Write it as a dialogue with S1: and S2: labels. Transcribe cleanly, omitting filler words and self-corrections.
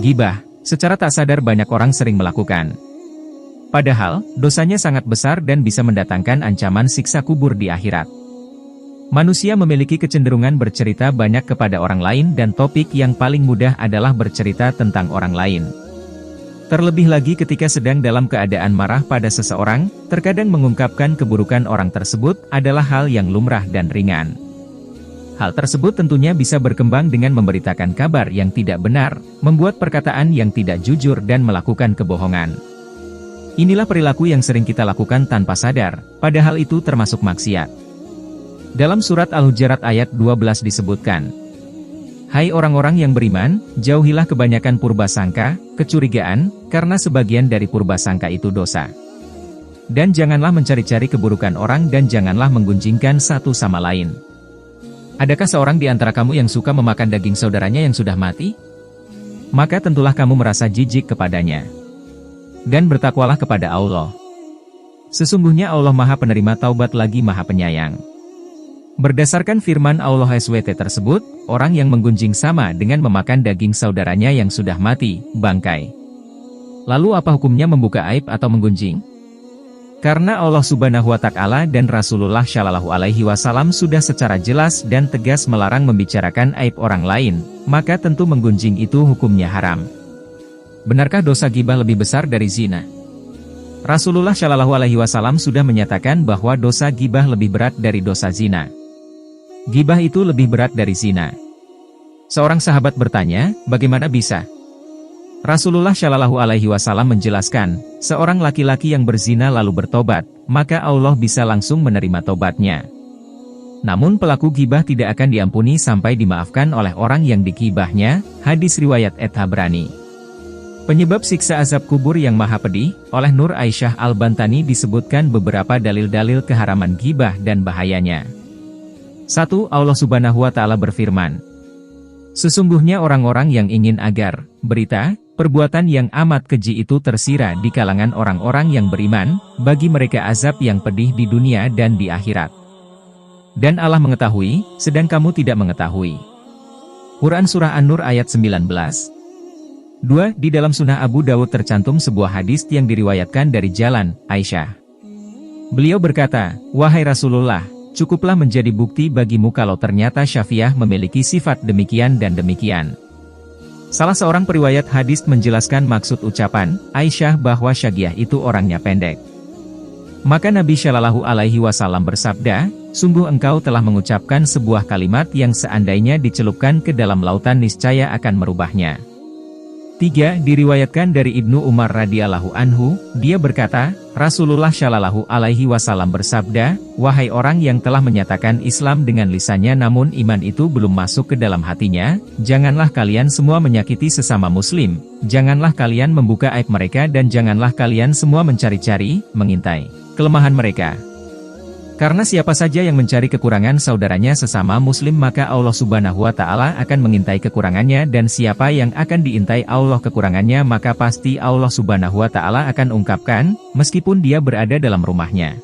S1: Gibah, secara tak sadar banyak orang sering melakukan. Padahal, dosanya sangat besar dan bisa mendatangkan ancaman siksa kubur di akhirat. Manusia memiliki kecenderungan bercerita banyak kepada orang lain dan topik yang paling mudah adalah bercerita tentang orang lain. Terlebih lagi ketika sedang dalam keadaan marah pada seseorang, terkadang mengungkapkan keburukan orang tersebut adalah hal yang lumrah dan ringan. Hal tersebut tentunya bisa berkembang dengan memberitakan kabar yang tidak benar, membuat perkataan yang tidak jujur dan melakukan kebohongan. Inilah perilaku yang sering kita lakukan tanpa sadar, padahal itu termasuk maksiat. Dalam surat Al-Hujurat ayat 12 disebutkan, "Hai orang-orang yang beriman, jauhilah kebanyakan purbasangka, kecurigaan, karena sebagian dari purbasangka itu dosa. Dan janganlah mencari-cari keburukan orang dan janganlah menggunjingkan satu sama lain." Adakah seorang di antara kamu yang suka memakan daging saudaranya yang sudah mati? Maka tentulah kamu merasa jijik kepadanya. Dan bertakwalah kepada Allah. Sesungguhnya Allah Maha Penerima Taubat lagi Maha Penyayang. Berdasarkan firman Allah SWT tersebut, orang yang menggunjing sama dengan memakan daging saudaranya yang sudah mati, bangkai. Lalu apa hukumnya membuka aib atau menggunjing? Karena Allah Subhanahu wa Ta'ala dan Rasulullah Shallallahu Alaihi Wasallam sudah secara jelas dan tegas melarang membicarakan aib orang lain, maka tentu menggunjing itu hukumnya haram. Benarkah dosa ghibah lebih besar dari zina? Rasulullah Shallallahu Alaihi Wasallam sudah menyatakan bahwa dosa ghibah lebih berat dari dosa zina. Ghibah itu lebih berat dari zina. Seorang sahabat bertanya, bagaimana bisa? Rasulullah Shallallahu Alaihi Wasallam menjelaskan, seorang laki-laki yang berzina lalu bertobat, maka Allah bisa langsung menerima tobatnya. Namun pelaku ghibah tidak akan diampuni sampai dimaafkan oleh orang yang digibahnya, hadis riwayat At-Tabrani. Penyebab siksa azab kubur yang maha pedih, oleh Nur Aisyah Al-Bantani disebutkan beberapa dalil-dalil keharaman ghibah dan bahayanya. 1. Allah Subhanahu wa Ta'ala berfirman, "Sesungguhnya orang-orang yang ingin agar berita, perbuatan yang amat keji itu tersira di kalangan orang-orang yang beriman, bagi mereka azab yang pedih di dunia dan di akhirat. Dan Allah mengetahui, sedang kamu tidak mengetahui." Quran Surah An-Nur ayat 19. 2. Di dalam Sunnah Abu Dawud tercantum sebuah hadis yang diriwayatkan dari jalan Aisyah. Beliau berkata, "Wahai Rasulullah, cukuplah menjadi bukti bagimu kalau ternyata Syafi'ah memiliki sifat demikian dan demikian." Salah seorang periwayat hadis menjelaskan maksud ucapan Aisyah bahwa Syafi'ah itu orangnya pendek. Maka Nabi Shallallahu Alaihi Wasallam bersabda, "Sungguh engkau telah mengucapkan sebuah kalimat yang seandainya dicelupkan ke dalam lautan niscaya akan merubahnya." 3. Diriwayatkan dari Ibnu Umar radhiyallahu anhu, dia berkata, Rasulullah Shallallahu Alaihi Wasallam bersabda, "Wahai orang yang telah menyatakan Islam dengan lisannya namun iman itu belum masuk ke dalam hatinya, janganlah kalian semua menyakiti sesama muslim, janganlah kalian membuka aib mereka dan janganlah kalian semua mencari-cari, mengintai kelemahan mereka. Karena siapa saja yang mencari kekurangan saudaranya sesama muslim maka Allah Subhanahu wa Ta'ala akan mengintai kekurangannya dan siapa yang akan diintai Allah kekurangannya maka pasti Allah Subhanahu wa Ta'ala akan ungkapkan, meskipun dia berada dalam rumahnya."